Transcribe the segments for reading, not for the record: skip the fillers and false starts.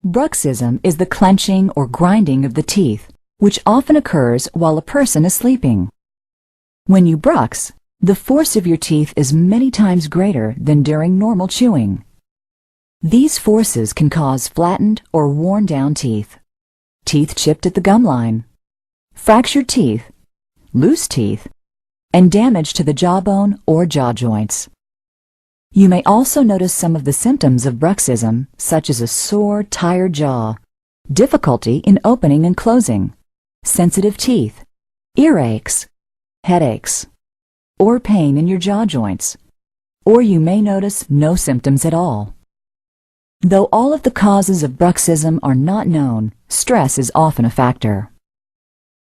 Bruxism is the clenching or grinding of the teeth, which often occurs while a person is sleeping. When you brux, the force of your teeth is many times greater than during normal chewing. These forces can cause flattened or worn down teeth, teeth chipped at the gum line, fractured teeth, loose teeth, and damage to the jawbone or jaw joints. You may also notice some of the symptoms of bruxism, such as a sore, tired jaw, difficulty in opening and closing, sensitive teeth, earaches, headaches, or pain in your jaw joints, or you may notice no symptoms at all. Though all of the causes of bruxism are not known, stress is often a factor.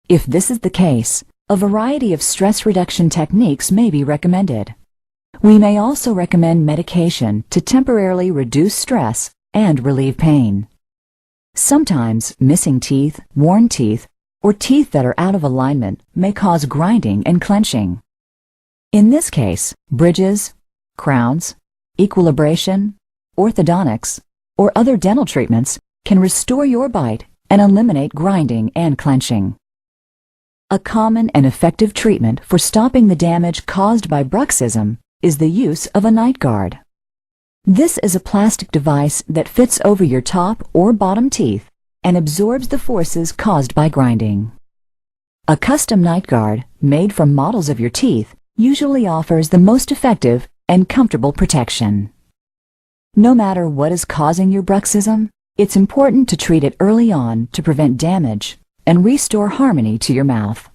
If this is the case, a variety of stress reduction techniques may be recommended. We may also recommend medication to temporarily reduce stress and relieve pain. Sometimes missing teeth, worn teeth, or teeth that are out of alignment may cause grinding and clenching. In this case, bridges, crowns, equilibration, orthodontics, or other dental treatments can restore your bite and eliminate grinding and clenching. A common and effective treatment for stopping the damage caused by bruxism is the use of a night guard. This is a plastic device that fits over your top or bottom teeth and absorbs the forces caused by grinding. A custom night guard, made from models of your teeth, usually offers the most effective and comfortable protection. No matter what is causing your bruxism, it's important to treat it early on to prevent damage and restore harmony to your mouth.